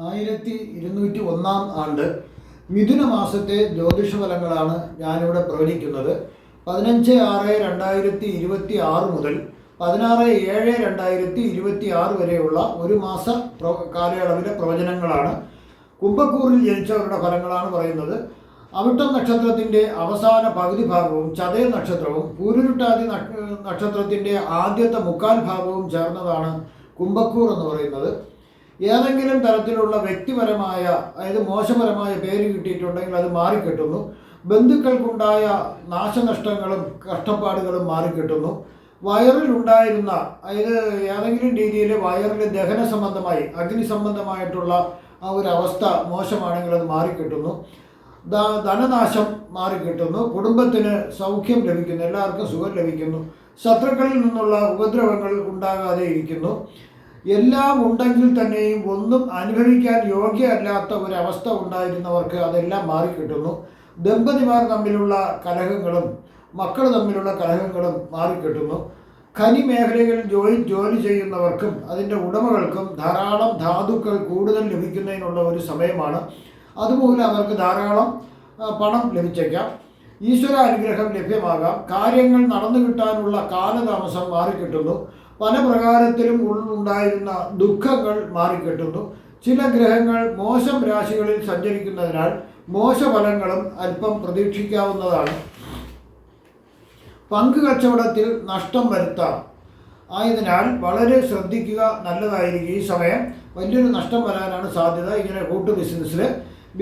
1201 ആണ്ട് മിഥുന മാസത്തെ ജ്യോതിഷഫലങ്ങളാണ് ഞാനിവിടെ പ്രവചിക്കുന്നത്. 15/6/2026 മുതൽ 16/7/2026 വരെയുള്ള ഒരു മാസ കാലയളവിലെ പ്രവചനങ്ങളാണ്. കുംഭക്കൂറിൽ ജനിച്ചവരുടെ ഫലങ്ങളാണ് പറയുന്നത്. അവിട്ടം നക്ഷത്രത്തിൻ്റെ അവസാന പകുതി ഭാഗവും ചതയ നക്ഷത്രവും പൂരുരുട്ടാതി നക്ഷത്രത്തിൻ്റെ ആദ്യത്തെ മുക്കാൽ ഭാഗവും ചേർന്നതാണ് കുംഭക്കൂർ എന്ന് പറയുന്നത്. ഏതെങ്കിലും തരത്തിലുള്ള വ്യക്തിപരമായ അതായത് മോശപരമായ പേര് കിട്ടിയിട്ടുണ്ടെങ്കിൽ അത് മാറിക്കിട്ടുന്നു. ബന്ധുക്കൾക്കുണ്ടായ നാശനഷ്ടങ്ങളും കഷ്ടപ്പാടുകളും മാറിക്കിട്ടുന്നു. വയറിലുണ്ടായിരുന്ന അതായത് ഏതെങ്കിലും രീതിയിൽ വയറിൽ ദഹന സംബന്ധമായി അഗ്നി സംബന്ധമായിട്ടുള്ള ആ ഒരു അവസ്ഥ മോശമാണെങ്കിൽ അത് മാറിക്കിട്ടുന്നു. ധനനാശം മാറിക്കിട്ടുന്നു. കുടുംബത്തിന് സൗഖ്യം ലഭിക്കുന്നു, എല്ലാവർക്കും സുഖം ലഭിക്കുന്നു. ശത്രുക്കളിൽ നിന്നുള്ള ഉപദ്രവങ്ങൾ ഉണ്ടാകാതെ ഇരിക്കുന്നു. എല്ലാം ഉണ്ടെങ്കിൽ തന്നെയും ഒന്നും അനുഭവിക്കാൻ യോഗ്യമല്ലാത്ത ഒരവസ്ഥ ഉണ്ടായിരുന്നവർക്ക് അതെല്ലാം മാറിക്കിട്ടുന്നു. ദമ്പതിമാർ തമ്മിലുള്ള കലഹങ്ങളും മക്കൾ തമ്മിലുള്ള കലഹങ്ങളും മാറിക്കിട്ടുന്നു. ഖനി മേഖലകളിൽ ജോലി ചെയ്യുന്നവർക്കും അതിൻ്റെ ഉടമകൾക്കും ധാരാളം ധാതുക്കൾ കൂടുതൽ ലഭിക്കുന്നതിനുള്ള ഒരു സമയമാണ്. അതുമൂലം അവർക്ക് ധാരാളം പണം ലഭിച്ചേക്കാം. ഈശ്വര അനുഗ്രഹം ലഭ്യമാകാം. കാര്യങ്ങൾ നടന്നു കിട്ടാനുള്ള കാലതാമസം മാറിക്കിട്ടുന്നു. പല പ്രകാരത്തിലും ഉണ്ടായിരുന്ന ദുഃഖങ്ങൾ മാറിക്കിട്ടുന്നു. ചില ഗ്രഹങ്ങൾ മോശം രാശികളിൽ സഞ്ചരിക്കുന്നതിനാൽ മോശഫലങ്ങളും അല്പം പ്രതീക്ഷിക്കാവുന്നതാണ്. പങ്ക് കച്ചവടത്തിൽ നഷ്ടം വരുത്താം. ആയതിനാൽ വളരെ ശ്രദ്ധിക്കുക, നല്ലതായിരിക്കും. ഈ സമയം വലിയൊരു നഷ്ടം വരാനാണ് സാധ്യത. ഇങ്ങനെ കൂട്ടു ബിസിനസ്സിൽ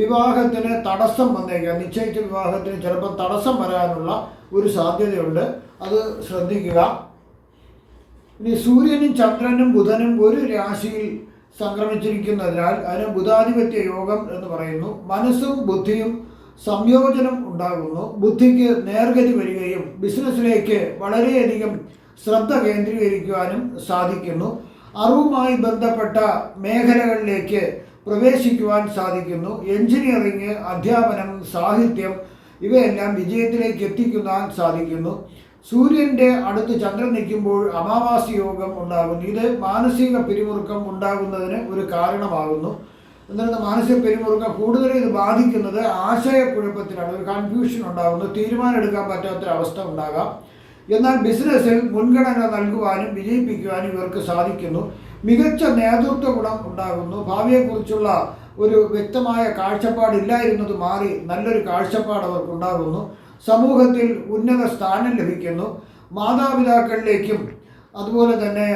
വിവാഹത്തിന് തടസ്സം വന്നേക്കാം. നിശ്ചയിച്ച വിവാഹത്തിന് ചിലപ്പോൾ തടസ്സം വരാനുള്ള ഒരു സാധ്യതയുണ്ട്, അത് ശ്രദ്ധിക്കുക. ഇനി സൂര്യനും ചന്ദ്രനും ബുധനും ഒരു രാശിയിൽ സംക്രമിച്ചിരിക്കുന്നതിനാൽ അതിന് ബുധാധിപത്യ യോഗം എന്ന് പറയുന്നു. മനസ്സും ബുദ്ധിയും സംയോജനം ഉണ്ടാകുന്നു. ബുദ്ധിക്ക് നേർഗതി വരികയും ബിസിനസ്സിലേക്ക് വളരെയധികം ശ്രദ്ധ കേന്ദ്രീകരിക്കുവാനും സാധിക്കുന്നു. അറിവുമായി ബന്ധപ്പെട്ട മേഖലകളിലേക്ക് പ്രവേശിക്കുവാൻ സാധിക്കുന്നു. എഞ്ചിനീയറിംഗ്, അധ്യാപനം, സാഹിത്യം ഇവയെല്ലാം വിജയത്തിലേക്ക് എത്തിക്കുവാൻ സാധിക്കുന്നു. സൂര്യൻ്റെ അടുത്ത് ചന്ദ്രൻ നിൽക്കുമ്പോൾ അമാവാസി യോഗം ഉണ്ടാകുന്നു. ഇത് മാനസിക പിരിമുറുക്കം ഉണ്ടാകുന്നതിന് ഒരു കാരണമാകുന്നു. എന്നിട്ട് മാനസിക പിരിമുറുക്കം കൂടുതൽ ഇത് ബാധിക്കുന്നത് ആശയക്കുഴപ്പത്തിലാണ്. ഒരു കൺഫ്യൂഷൻ ഉണ്ടാകുന്നു. തീരുമാനം എടുക്കാൻ പറ്റാത്തൊരവസ്ഥ ഉണ്ടാകാം. എന്നാൽ ബിസിനസ്സിൽ മുൻഗണന നൽകുവാനും വിജയിപ്പിക്കുവാനും ഇവർക്ക് സാധിക്കുന്നു. മികച്ച നേതൃത്വ ഗുണം ഉണ്ടാകുന്നു. ഭാവിയെക്കുറിച്ചുള്ള ഒരു വ്യക്തമായ കാഴ്ചപ്പാടില്ലായിരുന്നത് മാറി നല്ലൊരു കാഴ്ചപ്പാട് അവർക്കുണ്ടാകുന്നു. സമൂഹത്തിൽ ഉന്നത സ്ഥാനം ലഭിക്കുന്നു. മാതാപിതാക്കളിലേക്കും അതുപോലെ തന്നെ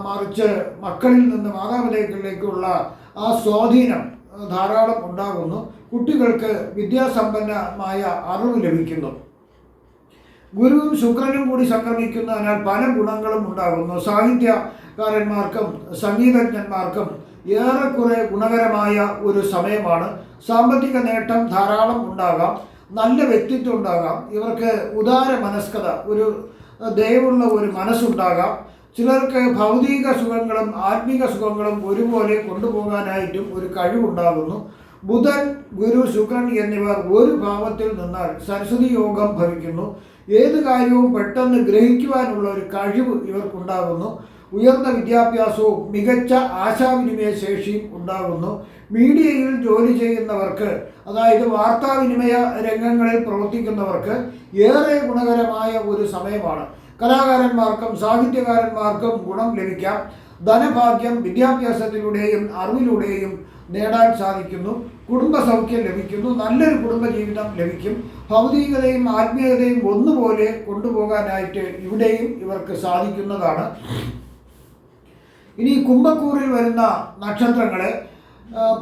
മറിച്ച് മക്കളിൽ നിന്ന് മാതാപിതാക്കളിലേക്കുള്ള ആ സ്വാധീനം ധാരാളം ഉണ്ടാകുന്നു. കുട്ടികൾക്ക് വിദ്യാസമ്പന്നമായ അറിവ് ലഭിക്കുന്നു. ഗുരുവും ശുക്രനും കൂടി സംക്രമിക്കുന്നതിനാൽ പല ഗുണങ്ങളും ഉണ്ടാകുന്നു. സാഹിത്യകാരന്മാർക്കും സംഗീതജ്ഞന്മാർക്കും ഏറെക്കുറെ ഗുണകരമായ ഒരു സമയമാണ്. സാമ്പത്തിക നേട്ടം ധാരാളം ഉണ്ടാകാം. നല്ല വ്യക്തിത്വം ഉണ്ടാകാം. ഇവർക്ക് ഉദാര മനസ്കത, ഒരു ദയവുള്ള ഒരു മനസ്സുണ്ടാകാം. ചിലർക്ക് ഭൗതിക സുഖങ്ങളും ആത്മീക സുഖങ്ങളും ഒരുപോലെ കൊണ്ടുപോകാനായിട്ടും ഒരു കഴിവുണ്ടാകുന്നു. ബുധൻ, ഗുരു, ശുക്രൻ എന്നിവർ ഒരു ഭാവത്തിൽ നിന്നാൽ സരസ്വതി യോഗം ഭവിക്കുന്നു. ഏത് കാര്യവും പെട്ടെന്ന് ഗ്രഹിക്കുവാനുള്ള ഒരു കഴിവ് ഇവർക്കുണ്ടാകുന്നു. ഉയർന്ന വിദ്യാഭ്യാസവും മികച്ച ആശാവിനിമയ ശേഷിയും ഉണ്ടാകുന്നു. മീഡിയയിൽ ജോലി ചെയ്യുന്നവർക്ക്, അതായത് വാർത്താവിനിമയ രംഗങ്ങളിൽ പ്രവർത്തിക്കുന്നവർക്ക് ഏറെ ഗുണകരമായ ഒരു സമയമാണ്. കലാകാരന്മാർക്കും സാഹിത്യകാരന്മാർക്കും ഗുണം ലഭിക്കാം. ധനഭാഗ്യം വിദ്യാഭ്യാസത്തിലൂടെയും അറിവിലൂടെയും നേടാൻ സാധിക്കുന്നു. കുടുംബസൗഖ്യം ലഭിക്കുന്നു. നല്ലൊരു കുടുംബജീവിതം ലഭിക്കും. ഭൗതികതയും ആത്മീയതയും ഒന്നുപോലെ കൊണ്ടുപോകാനായിട്ട് ഇവിടെയും ഇവർക്ക് സാധിക്കുന്നതാണ്. ഇനി കുംഭക്കൂറിൽ വരുന്ന നക്ഷത്രങ്ങളെ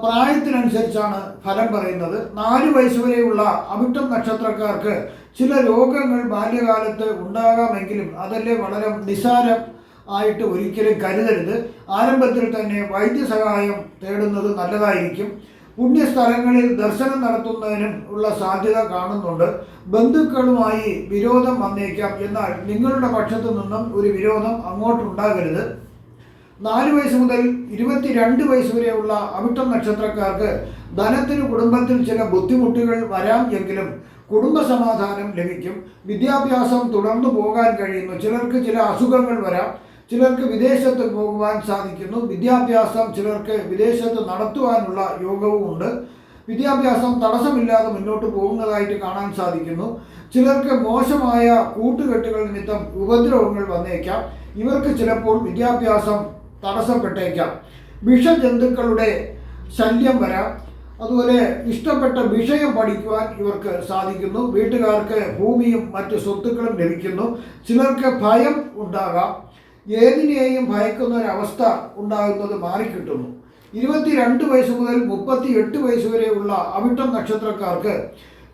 പ്രായത്തിനനുസരിച്ചാണ് ഫലം പറയുന്നത്. 4 വയസ്സുവരെയുള്ള അവിട്ടം നക്ഷത്രക്കാർക്ക് ചില രോഗങ്ങൾ ബാല്യകാലത്ത് ഉണ്ടാകാമെങ്കിലും അതല്ലേ വളരെ നിസ്സാരം ആയിട്ട് ഒരിക്കലും കരുതരുത്. ആരംഭത്തിൽ തന്നെ വൈദ്യസഹായം തേടുന്നത് നല്ലതായിരിക്കും. പുണ്യസ്ഥലങ്ങളിൽ ദർശനം നടത്തുന്നതിനും ഉള്ള സാധ്യത കാണുന്നുണ്ട്. ബന്ധുക്കളുമായി വിരോധം വന്നേക്കാം. എന്നാൽ നിങ്ങളുടെ പക്ഷത്തു നിന്നും ഒരു വിരോധം അങ്ങോട്ടുണ്ടാകരുത്. 4 വയസ്സ് മുതൽ 22 വയസ്സ് വരെയുള്ള അവിട്ടം നക്ഷത്രക്കാർക്ക് ധനത്തിന് കുടുംബത്തിൽ ചില ബുദ്ധിമുട്ടുകൾ വരാം എങ്കിലും കുടുംബസമാധാനം ലഭിക്കും. വിദ്യാഭ്യാസം തുടർന്നു പോകാൻ കഴിയുന്നു. ചിലർക്ക് ചില അസുഖങ്ങൾ വരാം. ചിലർക്ക് വിദേശത്ത് പോകുവാൻ സാധിക്കുന്നു. വിദ്യാഭ്യാസം ചിലർക്ക് വിദേശത്ത് നടത്തുവാനുള്ള യോഗവുമുണ്ട്. വിദ്യാഭ്യാസം തടസ്സമില്ലാതെ മുന്നോട്ട് പോകുന്നതായിട്ട് കാണാൻ സാധിക്കുന്നു. ചിലർക്ക് മോശമായ കൂട്ടുകെട്ടുകൾ നിമിത്തം ഉപദ്രവങ്ങൾ വന്നേക്കാം. ഇവർക്ക് ചിലപ്പോൾ വിദ്യാഭ്യാസം തടസ്സപ്പെട്ടേക്കാം. വിഷജന്തുക്കളുടെ ശല്യം വരാം. അതുപോലെ ഇഷ്ടപ്പെട്ട വിഷയം പഠിക്കുവാൻ ഇവർക്ക് സാധിക്കുന്നു. വീട്ടുകാർക്ക് ഭൂമിയും മറ്റു സ്വത്തുക്കളും ലഭിക്കുന്നു. ചിലർക്ക് ഭയം ഉണ്ടാകാം. ഏതിനെയും ഭയക്കുന്ന ഒരവസ്ഥ ഉണ്ടാകുന്നത് മാറിക്കിട്ടുന്നു. 22 വയസ്സ് മുതൽ 38 വയസ്സ് വരെയുള്ള അവിട്ടം നക്ഷത്രക്കാർക്ക്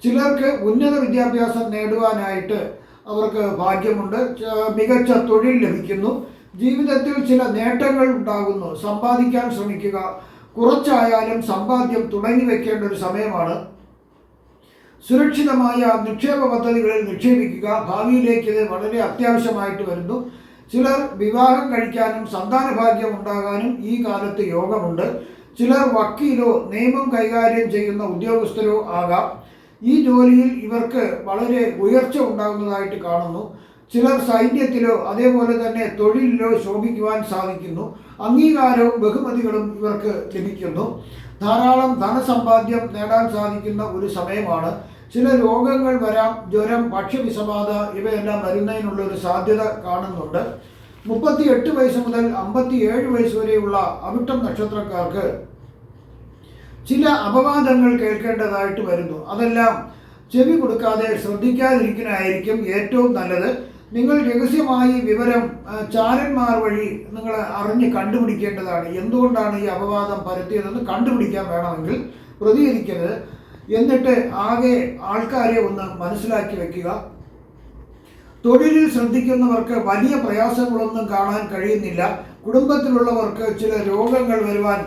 ചിലർക്ക് ഉന്നത വിദ്യാഭ്യാസം നേടുവാനായിട്ട് അവർക്ക് ഭാഗ്യമുണ്ട്. മികച്ച തൊഴിൽ ലഭിക്കുന്നു. ജീവിതത്തിൽ ചില നേട്ടങ്ങൾ ഉണ്ടാകുന്നു. സമ്പാദിക്കാൻ ശ്രമിക്കുക. കുറച്ചായാലും സമ്പാദ്യം തുടങ്ങി വയ്ക്കേണ്ട ഒരു സമയമാണ്. സുരക്ഷിതമായ നിക്ഷേപ പദ്ധതികളിൽ നിക്ഷേപിക്കുക. ഭാവിയിലേക്ക് ഇത് വളരെ അത്യാവശ്യമായിട്ട് വരുന്നു. ചിലർ വിവാഹം കഴിക്കാനും സന്താനഭാഗ്യം ഉണ്ടാകാനും ഈ കാലത്ത് യോഗമുണ്ട്. ചിലർ വക്കീലോ നിയമം കൈകാര്യം ചെയ്യുന്ന ഉദ്യോഗസ്ഥരോ ആകാം. ഈ ജോലിയിൽ ഇവർക്ക് വളരെ ഉയർച്ച ഉണ്ടാകുന്നതായിട്ട് കാണുന്നു. ചിലർ സൈന്യത്തിലോ അതേപോലെ തന്നെ തൊഴിലിലോ ശോഭിക്കുവാൻ സാധിക്കുന്നു. അംഗീകാരവും ബഹുമതികളും ഇവർക്ക് ലഭിക്കുന്നു. ധാരാളം ധനസമ്പാദ്യം നേടാൻ സാധിക്കുന്ന ഒരു സമയമാണ്. ചില രോഗങ്ങൾ വരാം. ജ്വരം, ഭക്ഷ്യവിഷബാധ ഇവയെല്ലാം വരുന്നതിനുള്ള ഒരു സാധ്യത കാണുന്നുണ്ട്. 38 വയസ്സ് മുതൽ 57 വയസ്സ് വരെയുള്ള അവിട്ടം നക്ഷത്രക്കാർക്ക് ചില അപവാദങ്ങൾ കേൾക്കേണ്ടതായിട്ട് വരുന്നു. അതെല്ലാം ചെവി കൊടുക്കാതെ ശ്രദ്ധിക്കാതിരിക്കുന്നതായിരിക്കും ഏറ്റവും നല്ലത്. നിങ്ങൾ രഹസ്യമായി വിവരം ചാരന്മാർ വഴി നിങ്ങൾ അറിഞ്ഞ് കണ്ടുപിടിക്കേണ്ടതാണ്. എന്തുകൊണ്ടാണ് ഈ അപവാദം പരത്തിയതെന്ന് കണ്ടുപിടിക്കാൻ വേണമെങ്കിൽ പ്രതികരിക്കരുത്. എന്നിട്ട് ആകെ ആൾക്കാരെ ഒന്ന് മനസ്സിലാക്കി വെക്കുക. തൊഴിലിൽ ശ്രദ്ധിക്കുന്നവർക്ക് വലിയ പ്രയാസങ്ങളൊന്നും കാണാൻ കഴിയുന്നില്ല. കുടുംബത്തിലുള്ളവർക്ക് ചില രോഗങ്ങൾ വരുവാൻ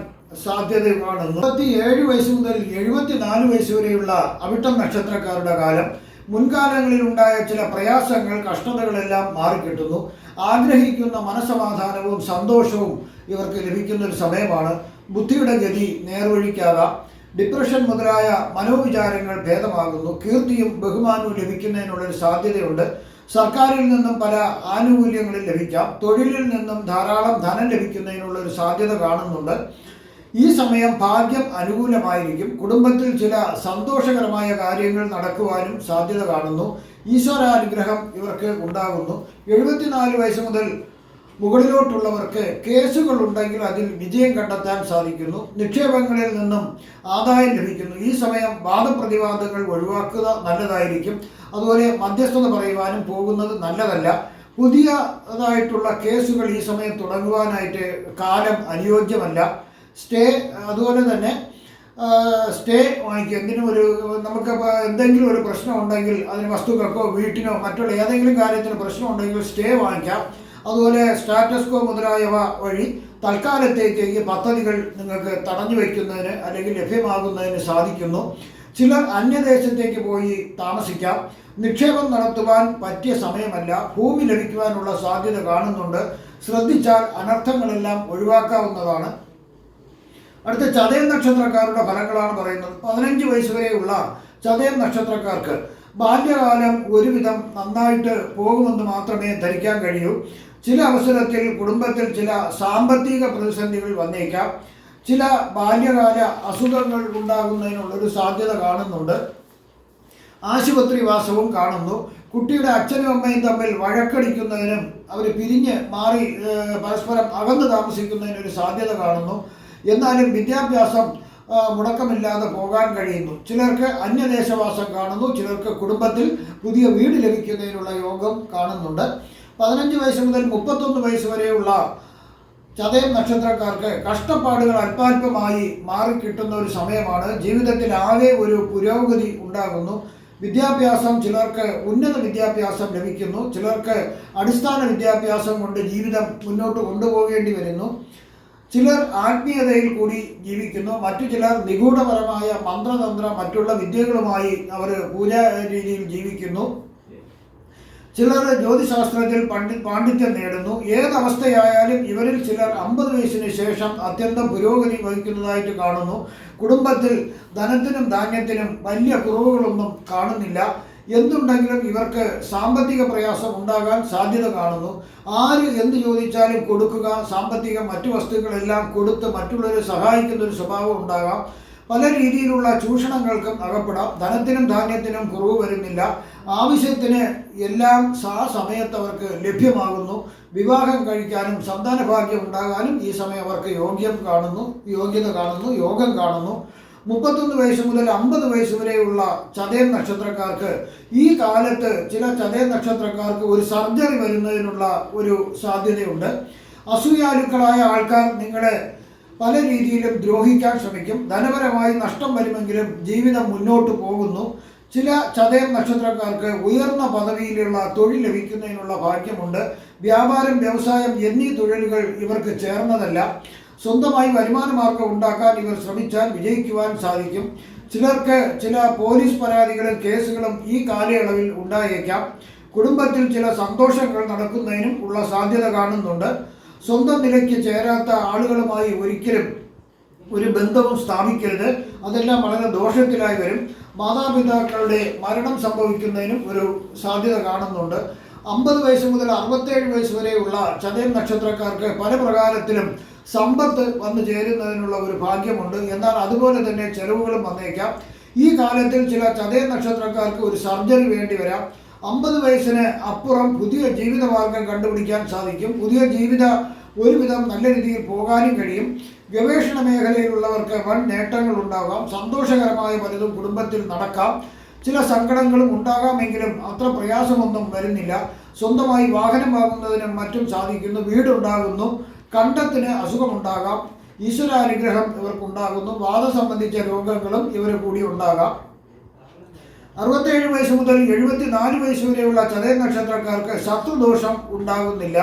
സാധ്യത കാണുന്നു. 37 വയസ്സ് മുതൽ 74 വയസ്സ് വരെയുള്ള അവിട്ടം നക്ഷത്രക്കാരുടെ കാലം മുൻകാലങ്ങളിൽ ഉണ്ടായ ചില പ്രയാസങ്ങൾ, കഷ്ടതകളെല്ലാം മാറിക്കിട്ടുന്നു. ആഗ്രഹിക്കുന്ന മനസ്സമാധാനവും സന്തോഷവും ഇവർക്ക് ലഭിക്കുന്ന ഒരു സമയമാണ്. ബുദ്ധിയുടെ ഗതി നേർവഴിക്കാകാം. ഡിപ്രഷൻ മുതലായ മനോവിചാരങ്ങൾ ഭേദമാകുന്നു. കീർത്തിയും ബഹുമാനവും ലഭിക്കുന്നതിനുള്ളൊരു സാധ്യതയുണ്ട്. സർക്കാരിൽ നിന്നും പല ആനുകൂല്യങ്ങളും ലഭിക്കാം. തൊഴിലിൽ നിന്നും ധാരാളം ധനം ലഭിക്കുന്നതിനുള്ളൊരു സാധ്യത കാണുന്നുണ്ട്. ഈ സമയം ഭാഗ്യം അനുകൂലമായിരിക്കും. കുടുംബത്തിൽ ചില സന്തോഷകരമായ കാര്യങ്ങൾ നടക്കുവാനും സാധ്യത കാണുന്നു. ഈശ്വരാനുഗ്രഹം ഇവർക്ക് ഉണ്ടാകുന്നു. 74 വയസ്സ് മുതൽ മുകളിലോട്ടുള്ളവർക്ക് കേസുകൾ ഉണ്ടെങ്കിൽ അതിൽ വിജയം കണ്ടെത്താൻ സാധിക്കുന്നു. നിക്ഷേപങ്ങളിൽ നിന്നും ആദായം ലഭിക്കുന്നു. ഈ സമയം വാദപ്രതിവാദങ്ങൾ ഒഴിവാക്കുക നല്ലതായിരിക്കും. അതുപോലെ മധ്യസ്ഥത പറയുവാനും പോകുന്നത് നല്ലതല്ല. പുതിയതായിട്ടുള്ള കേസുകൾ ഈ സമയം തുടങ്ങുവാനായിട്ട് കാലം അനുയോജ്യമല്ല. അതുപോലെ തന്നെ സ്റ്റേ വാങ്ങിക്കുക. നമുക്ക് എന്തെങ്കിലും ഒരു പ്രശ്നം ഉണ്ടെങ്കിൽ അതിന് വസ്തുക്കൾക്കോ വീട്ടിനോ മറ്റുള്ള ഏതെങ്കിലും കാര്യത്തിന് പ്രശ്നം ഉണ്ടെങ്കിൽ സ്റ്റേ വാങ്ങിക്കാം. അതുപോലെ സ്റ്റാറ്റസ് കോ മുതലായവ വഴി തൽക്കാലത്തേക്ക് ഈ പദ്ധതികൾ നിങ്ങൾക്ക് തടഞ്ഞു വയ്ക്കുന്നതിന് അല്ലെങ്കിൽ ലഭ്യമാകുന്നതിന് സാധിക്കുന്നു. ചിലർ അന്യദേശത്തേക്ക് പോയി താമസിക്കാം. നിക്ഷേപം നടത്തുവാൻ പറ്റിയ സമയമല്ല. ഭൂമി ലഭിക്കുവാനുള്ള സാധ്യത കാണുന്നുണ്ട്. ശ്രദ്ധിച്ചാൽ അനർത്ഥങ്ങളെല്ലാം ഒഴിവാക്കാവുന്നതാണ്. അടുത്ത ചതയം നക്ഷത്രക്കാരുടെ ഫലങ്ങളാണ് പറയുന്നത്. 15 വയസ്സ് വരെയുള്ള ചതയം നക്ഷത്രക്കാർക്ക് ബാല്യകാലം ഒരുവിധം നന്നായിട്ട് പോകുമെന്ന് മാത്രമേ ധരിക്കാൻ കഴിയൂ. ചില അവസരത്തിൽ കുടുംബത്തിൽ ചില സാമ്പത്തിക പ്രതിസന്ധികൾ വന്നേക്കാം. ചില ബാല്യകാല അസുഖങ്ങൾ ഉണ്ടാകുന്നതിനുള്ളൊരു സാധ്യത കാണുന്നുണ്ട്. ആശുപത്രി വാസവും കാണുന്നു. കുട്ടിയുടെ അച്ഛനും അമ്മയും തമ്മിൽ വഴക്കടിക്കുന്നതിനും അവർ പിരിഞ്ഞ് മാറി പരസ്പരം അകന്ന് താമസിക്കുന്നതിനൊരു സാധ്യത കാണുന്നു. എന്നാലും വിദ്യാഭ്യാസം മുടക്കമില്ലാതെ പോകാൻ കഴിയുന്നു. ചിലർക്ക് അന്യദേശവാസം കാണുന്നു. ചിലർക്ക് കുടുംബത്തിൽ പുതിയ വീട് ലഭിക്കുന്നതിനുള്ള യോഗം കാണുന്നുണ്ട്. 15 വയസ്സ് മുതൽ 31 വയസ്സ് വരെയുള്ള ചതയം നക്ഷത്രക്കാർക്ക് കഷ്ടപ്പാടുകൾ അല്പാൽപമായി മാറിക്കിട്ടുന്ന ഒരു സമയമാണ്. ജീവിതത്തിൽ ആകെ ഒരു പുരോഗതി ഉണ്ടാകുന്നു. വിദ്യാഭ്യാസം ചിലർക്ക് ഉന്നത വിദ്യാഭ്യാസം ലഭിക്കുന്നു. ചിലർക്ക് അടിസ്ഥാന വിദ്യാഭ്യാസം കൊണ്ട് ജീവിതം മുന്നോട്ട് കൊണ്ടുപോകേണ്ടി വരുന്നു. ചിലർ ആത്മീയതയിൽ കൂടി ജീവിക്കുന്നു. മറ്റു ചിലർ നിഗൂഢപരമായ മന്ത്രതന്ത്ര മറ്റുള്ള വിദ്യകളുമായി അവർ പൂജാ രീതിയിൽ ജീവിക്കുന്നു. ചിലർ ജ്യോതിശാസ്ത്രത്തിൽ പാണ്ഡിത്യം നേടുന്നു. ഏതവസ്ഥയായാലും ഇവരിൽ ചിലർ 50 വയസ്സിന് ശേഷം അത്യന്തം പുരോഗതി വഹിക്കുന്നതായിട്ട് കാണുന്നു. കുടുംബത്തിൽ ധനത്തിനും ധാന്യത്തിനും വലിയ കുറവുകളൊന്നും കാണുന്നില്ല. എന്തുണ്ടെങ്കിലും ഇവർക്ക് സാമ്പത്തിക പ്രയാസം ഉണ്ടാകാൻ സാധ്യത കാണുന്നു. ആര് എന്ത് ചോദിച്ചാലും കൊടുക്കുക, സാമ്പത്തിക മറ്റു വസ്തുക്കളെല്ലാം കൊടുത്ത് മറ്റുള്ളവരെ സഹായിക്കുന്ന ഒരു സ്വഭാവം ഉണ്ടാകാം. പല രീതിയിലുള്ള ചൂഷണങ്ങൾക്കും അകപ്പെടാം. ധനത്തിനും ധാന്യത്തിനും കുറവ് വരുന്നില്ല. ആവശ്യത്തിന് എല്ലാം സമയത്ത് അവർക്ക് ലഭ്യമാകുന്നു. വിവാഹം കഴിക്കാനും സന്താന ഭാഗ്യം ഉണ്ടാകാനും ഈ സമയം അവർക്ക് യോഗ്യത കാണുന്നു, യോഗം കാണുന്നു. 31 വയസ്സ് മുതൽ 50 വയസ്സ് വരെയുള്ള ചതയം നക്ഷത്രക്കാർക്ക് ഈ കാലത്ത് ചില ചതയം നക്ഷത്രക്കാർക്ക് ഒരു സർജറി വരുന്നതിനുള്ള ഒരു സാധ്യതയുണ്ട്. അസൂയാലുക്കളായ ആൾക്കാർ നിങ്ങളെ പല രീതിയിലും ദ്രോഹിക്കാൻ ശ്രമിക്കും. ധനപരമായി നഷ്ടം വരുമെങ്കിലും ജീവിതം മുന്നോട്ട് പോകുന്നു. ചില ചതയം നക്ഷത്രക്കാർക്ക് ഉയർന്ന പദവിയിലുള്ള തൊഴിൽ ലഭിക്കുന്നതിനുള്ള ഭാഗ്യമുണ്ട്. വ്യാപാരം, വ്യവസായം എന്നീ തൊഴിലുകൾ ഇവർക്ക് ചേർന്നതല്ല. സ്വന്തമായി വരുമാന മാർഗം ഉണ്ടാക്കാൻ ഇവർ ശ്രമിച്ചാൽ വിജയിക്കുവാൻ സാധിക്കും. ചിലർക്ക് ചില പോലീസ് പരാതികളും കേസുകളും ഈ കാലയളവിൽ ഉണ്ടായേക്കാം. കുടുംബത്തിൽ ചില സന്തോഷങ്ങൾ നടക്കുന്നതിനും ഉള്ള സാധ്യത കാണുന്നുണ്ട്. സ്വന്തം നിലയ്ക്ക് ചേരാത്ത ആളുകളുമായി ഒരിക്കലും ഒരു ബന്ധവും സ്ഥാപിക്കരുത്. അതെല്ലാം വളരെ ദോഷത്തിലായി വരും. മാതാപിതാക്കളുടെ മരണം സംഭവിക്കുന്നതിനും ഒരു സാധ്യത കാണുന്നുണ്ട്. 50 വയസ്സ് മുതൽ 67 വയസ്സ് വരെയുള്ള ചതയം നക്ഷത്രക്കാർക്ക് പല പ്രകാരത്തിലും സമ്പത്ത് വന്നു ചേരുന്നതിനുള്ള ഒരു ഭാഗ്യമുണ്ട്. എന്നാൽ അതുപോലെ തന്നെ ചെലവുകളും വന്നേക്കാം. ഈ കാലത്തിൽ ചില ചതയം നക്ഷത്രക്കാർക്ക് ഒരു സർജറി വേണ്ടി വരാം. 50 വയസ്സിന് അപ്പുറം പുതിയ ജീവിതമാർഗം കണ്ടുപിടിക്കാൻ സാധിക്കും. പുതിയ ഒരുവിധം നല്ല രീതിയിൽ പോകാനും കഴിയും. ഗവേഷണ മേഖലയിലുള്ളവർക്ക് വൻ നേട്ടങ്ങൾ ഉണ്ടാകാം. സന്തോഷകരമായ പലതും കുടുംബത്തിൽ നടക്കാം. ചില സങ്കടങ്ങളും ഉണ്ടാകാമെങ്കിലും അത്ര പ്രയാസമൊന്നും വരുന്നില്ല. സ്വന്തമായി വാഹനം വാങ്ങുന്നതിനും മറ്റും സാധിക്കുന്നു. വീടുണ്ടാകുന്നു. കണ്ടത്തിന് അസുഖമുണ്ടാകാം. ഈശ്വരാനുഗ്രഹം ഇവർക്കുണ്ടാകുന്നു. വാദം സംബന്ധിച്ച രോഗങ്ങളും ഇവർ കൂടി ഉണ്ടാകാം. 67 വയസ്സ് മുതൽ 74 വയസ്സ് വരെയുള്ള ചതയ നക്ഷത്രക്കാർക്ക് ശത്രുദോഷം ഉണ്ടാകുന്നില്ല.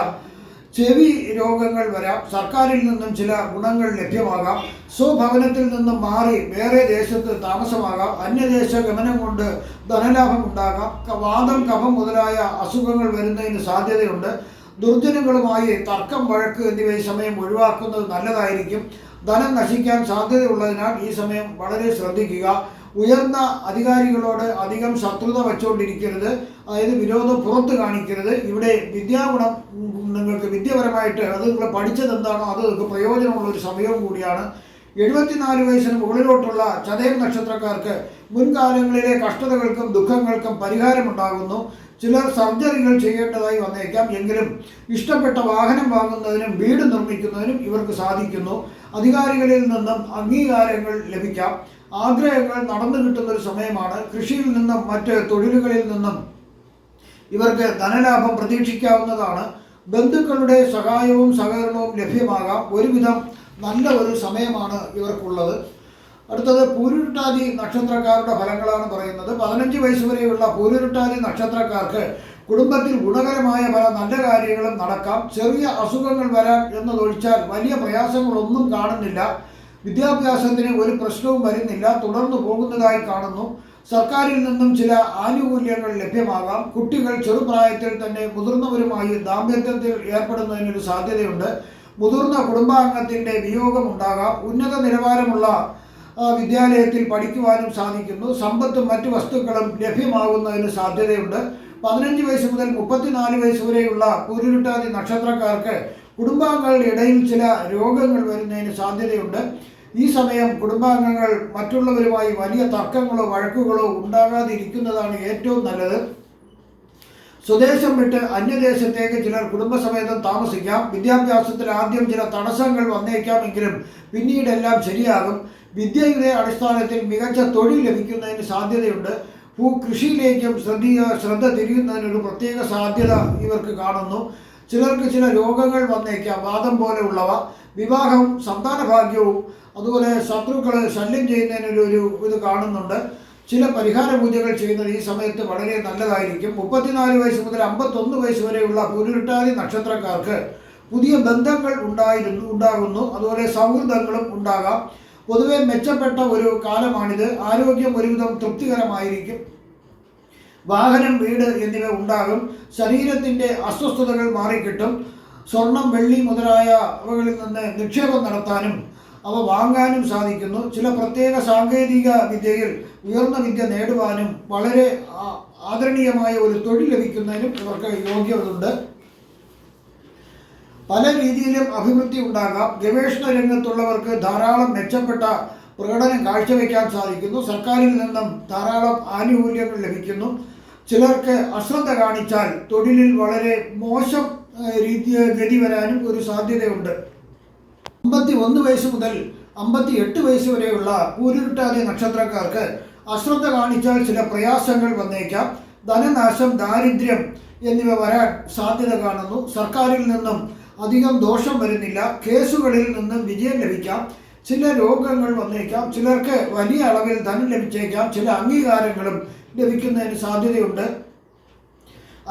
ചെവി രോഗങ്ങൾ വരാം. സർക്കാരിൽ നിന്നും ചില ഗുണങ്ങൾ ലഭ്യമാകാം. സ്വഭവനത്തിൽ നിന്നും മാറി വേറെ ദേശത്ത് താമസമാകാം. അന്യദേശ ഗമനം കൊണ്ട് ധനലാഭം ഉണ്ടാകാം. വാദം, കഫം മുതലായ അസുഖങ്ങൾ വരുന്നതിന് സാധ്യതയുണ്ട്. ദുർജനങ്ങളുമായി തർക്കം, വഴക്ക് എന്നിവ ഈ സമയം ഒഴിവാക്കുന്നത് നല്ലതായിരിക്കും. ധനം നശിക്കാൻ സാധ്യതയുള്ളതിനാൽ ഈ സമയം വളരെ ശ്രദ്ധിക്കുക. ഉയർന്ന അധികാരികളോട് അധികം ശത്രുത വച്ചുകൊണ്ടിരിക്കരുത്. അതായത് വിരോധം പുറത്ത് കാണിക്കരുത്. ഇവിടെ വിദ്യാഗുണം നിങ്ങൾക്ക് വിദ്യാപരമായിട്ട് അത് നിങ്ങൾ പഠിച്ചത് എന്താണോ അത് നിങ്ങൾക്ക് പ്രയോജനമുള്ള ഒരു സമയവും കൂടിയാണ്. 74 വയസ്സിന് മുകളിലോട്ടുള്ള ചതയം നക്ഷത്രക്കാർക്ക് മുൻകാലങ്ങളിലെ കഷ്ടതകൾക്കും ദുഃഖങ്ങൾക്കും പരിഹാരമുണ്ടാകുന്നു. ചിലർ സർജറികൾ ചെയ്യേണ്ടതായി വന്നേക്കാം. എങ്കിലും ഇഷ്ടപ്പെട്ട വാഹനം വാങ്ങുന്നതിനും വീട് നിർമ്മിക്കുന്നതിനും ഇവർക്ക് സാധിക്കുന്നു. അധികാരികളിൽ നിന്നും അംഗീകാരങ്ങൾ ലഭിക്കാം. ആഗ്രഹങ്ങൾ നടന്നു കിട്ടുന്നൊരു സമയമാണ്. കൃഷിയിൽ നിന്നും മറ്റ് തൊഴിലുകളിൽ നിന്നും ഇവർക്ക് ധനലാഭം പ്രതീക്ഷിക്കാവുന്നതാണ്. ബന്ധുക്കളുടെ സഹായവും സഹകരണവും ലഭ്യമാകാം. ഒരുവിധം നല്ല ഒരു സമയമാണ് ഇവർക്കുള്ളത്. അടുത്തത് പൂരുരുട്ടാതി നക്ഷത്രക്കാരുടെ ഫലങ്ങളാണ് പറയുന്നത്. 15 വയസ്സ് വരെയുള്ള പൂരുരുട്ടാതി നക്ഷത്രക്കാർക്ക് കുടുംബത്തിൽ ഗുണകരമായ പല നല്ല കാര്യങ്ങളും നടക്കാം. ചെറിയ അസുഖങ്ങൾ വരാൻ എന്നതൊഴിച്ചാൽ വലിയ പ്രയാസങ്ങളൊന്നും കാണുന്നില്ല. വിദ്യാഭ്യാസത്തിന് ഒരു പ്രശ്നവും വരുന്നില്ല. തുടർന്നു പോകുന്നതായി കാണുന്നു. സർക്കാരിൽ നിന്നും ചില ആനുകൂല്യങ്ങൾ ലഭ്യമാകാം. കുട്ടികൾ ചെറുപ്രായത്തിൽ തന്നെ മുതിർന്നവരുമായി ദാമ്പത്യത്തിൽ ഏർപ്പെടുന്നതിനൊരു സാധ്യതയുണ്ട്. മുതിർന്ന കുടുംബാംഗത്തിൻ്റെ വിയോഗമുണ്ടാകാം. ഉന്നത നിലവാരമുള്ള വിദ്യാലയത്തിൽ പഠിക്കുവാനും സാധിക്കുന്നു. സമ്പത്തും മറ്റു വസ്തുക്കളും ലഭ്യമാകുന്നതിന് സാധ്യതയുണ്ട്. 15 വയസ്സ് മുതൽ 34 വയസ്സ് വരെയുള്ള പൂരുരുട്ടാതി നക്ഷത്രക്കാർക്ക് കുടുംബാംഗങ്ങളുടെ ഇടയിൽ ചില രോഗങ്ങൾ വരുന്നതിന് സാധ്യതയുണ്ട്. ഈ സമയം കുടുംബാംഗങ്ങൾ മറ്റുള്ളവരുമായി വലിയ തർക്കങ്ങളോ വഴക്കുകളോ ഉണ്ടാകാതിരിക്കുന്നതാണ് ഏറ്റവും നല്ലത്. സ്വദേശം വിട്ട് അന്യദേശത്തേക്ക് ചിലർ കുടുംബസമേതം താമസിക്കാം. വിദ്യാഭ്യാസത്തിൽ ആദ്യം ചില തടസ്സങ്ങൾ വന്നേക്കാമെങ്കിലും പിന്നീടെല്ലാം ശരിയാകും. വിദ്യയുടെ അടിസ്ഥാനത്തിൽ മികച്ച തൊഴിൽ ലഭിക്കുന്നതിന് സാധ്യതയുണ്ട്. കൃഷിയിലേക്കും ശ്രദ്ധ തിരിയുന്നതിനൊരു പ്രത്യേക സാധ്യത ഇവർക്ക് കാണുന്നു. ചിലർക്ക് ചില രോഗങ്ങൾ വന്നേക്കാം, വാദം പോലെയുള്ളവ. വിവാഹം, സന്താന ഭാഗ്യവും അതുപോലെ ശത്രുക്കൾ ശല്യം ചെയ്യുന്നതിനൊരു ഇത് കാണുന്നുണ്ട്. ചില പരിഹാര പൂജകൾ ചെയ്യുന്നത് ഈ സമയത്ത് വളരെ നല്ലതായിരിക്കും. 34 വയസ്സ് മുതൽ 51 വയസ്സ് വരെയുള്ള പൂരുരുട്ടാതി നക്ഷത്രക്കാർക്ക് പുതിയ ബന്ധങ്ങൾ ഉണ്ടാകുന്നു. അതുപോലെ സൗഹൃദങ്ങളും ഉണ്ടാകാം. പൊതുവെ മെച്ചപ്പെട്ട ഒരു കാലമാണിത്. ആരോഗ്യം ഒരുവിധം തൃപ്തികരമായിരിക്കും. വാഹനം, വീട് എന്നിവ ഉണ്ടാകും. ശരീരത്തിൻ്റെ അസ്വസ്ഥതകൾ മാറിക്കിട്ടും. സ്വർണം, വെള്ളി മുതലായവകളിൽ നിന്ന് നിക്ഷേപം നടത്താനും അവ വാങ്ങാനും സാധിക്കുന്നു. ചില പ്രത്യേക സാങ്കേതിക വിദ്യയിൽ ഉയർന്ന വിദ്യ നേടുവാനും വളരെ ആദരണീയമായ ഒരു തൊഴിൽ ലഭിക്കുന്നതിനും ഇവർക്ക് യോഗ്യതയുണ്ട്. പല രീതിയിലും അഭിവൃദ്ധി ഉണ്ടാകാം. ഗവേഷണ രംഗത്തുള്ളവർക്ക് ധാരാളം മെച്ചപ്പെട്ട പ്രകടനം കാഴ്ചവെക്കാൻ സാധിക്കുന്നു. സർക്കാരിൽ നിന്നും ധാരാളം ആനുകൂല്യങ്ങൾ ലഭിക്കുന്നു. ചിലർക്ക് അശ്രദ്ധ കാണിച്ചാൽ തൊഴിലിൽ വളരെ മോശം ഗതി വരാനും ഒരു സാധ്യതയുണ്ട്. 51 വയസ്സ് മുതൽ 58 വയസ്സ് വരെയുള്ള പൂരുരുട്ടാതി നക്ഷത്രക്കാർക്ക് അശ്രദ്ധ കാണിച്ചാൽ ചില പ്രയാസങ്ങൾ വന്നേക്കാം. ധനനാശം, ദാരിദ്ര്യം എന്നിവ വരാൻ സാധ്യത കാണുന്നു. സർക്കാരിൽ നിന്നും അധികം ദോഷം വരുന്നില്ല. കേസുകളിൽ നിന്നും വിജയം ലഭിക്കാം. ചില രോഗങ്ങൾ വന്നേക്കാം. ചിലർക്ക് വലിയ അളവിൽ ധനം ലഭിച്ചേക്കാം. ചില അംഗീകാരങ്ങളും ലഭിക്കുന്നതിന് സാധ്യതയുണ്ട്.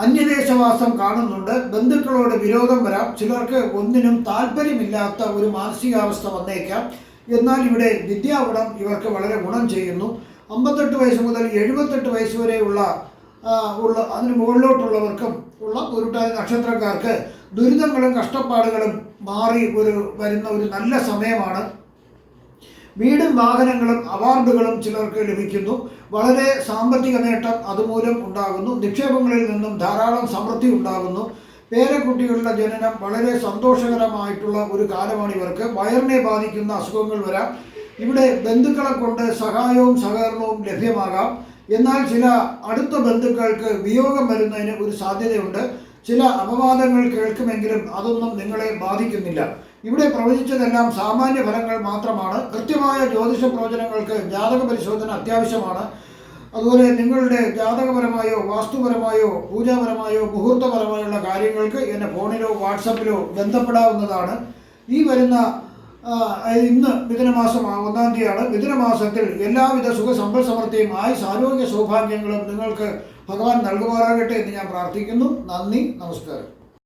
അന്യദേശവാസം കാണുന്നുണ്ട്. ബന്ധുക്കളോട് വിരോധം വരാം. ചിലർക്ക് ഒന്നിനും താല്പര്യമില്ലാത്ത ഒരു മാനസികാവസ്ഥ വന്നേക്കാം. എന്നാൽ ഇവിടെ വിദ്യാഗുണം ഇവർക്ക് വളരെ ഗുണം ചെയ്യുന്നു. 58 വയസ്സ് മുതൽ 78 വയസ്സ് വരെയുള്ള അതിന് മുകളിലോട്ടുള്ളവർക്കും ഉള്ള പൂരുരുട്ടാതി നക്ഷത്രക്കാർക്ക് ദുരിതങ്ങളും കഷ്ടപ്പാടുകളും മാറി വരുന്ന ഒരു നല്ല സമയമാണ്. വീടും വാഹനങ്ങളും അവാർഡുകളും ചിലർക്ക് ലഭിക്കുന്നു. വളരെ സാമ്പത്തിക നേട്ടം അതുമൂലം ഉണ്ടാകുന്നു. നിക്ഷേപങ്ങളിൽ നിന്നും ധാരാളം സമൃദ്ധി ഉണ്ടാകുന്നു. പേരക്കുട്ടികളുടെ ജനനം വളരെ സന്തോഷകരമായിട്ടുള്ള ഒരു കാലമാണ് ഇവർക്ക്. വയറിനെ ബാധിക്കുന്ന അസുഖങ്ങൾ വരാം. ഇവിടെ ബന്ധുക്കളെ കൊണ്ട് സഹായവും സഹകരണവും ലഭ്യമാകാം. എന്നാൽ ചില അടുത്ത ബന്ധുക്കൾക്ക് വിയോഗം വരുന്നതിന് ഒരു സാധ്യതയുണ്ട്. ചില അപവാദങ്ങൾ കേൾക്കുമെങ്കിലും അതൊന്നും നിങ്ങളെ ബാധിക്കുന്നില്ല. ഇവിടെ പ്രവചിച്ചതെല്ലാം സാമാന്യ ഫലങ്ങൾ മാത്രമാണ്. കൃത്യമായ ജ്യോതിഷ പ്രവചനങ്ങൾക്ക് ജാതക പരിശോധന അത്യാവശ്യമാണ്. അതുപോലെ നിങ്ങളുടെ ജാതകപരമായോ വാസ്തുപരമായോ പൂജാപരമായോ മുഹൂർത്തപരമായുള്ള കാര്യങ്ങൾക്ക് എന്നെ ഫോണിലോ വാട്സപ്പിലോ ബന്ധപ്പെടാവുന്നതാണ്. ഈ വരുന്ന ഇന്ന് മിഥുനമാസം 1-ാം തീയതിയാണ്. മിഥുനമാസത്തിൽ എല്ലാവിധ സുഖ സമ്പൽ സമൃദ്ധിയും ആരോഗ്യ സൗഭാഗ്യങ്ങളും നിങ്ങൾക്ക് ഭഗവാൻ നൽകുമാറാകട്ടെ എന്ന് ഞാൻ പ്രാർത്ഥിക്കുന്നു. നന്ദി, നമസ്കാരം.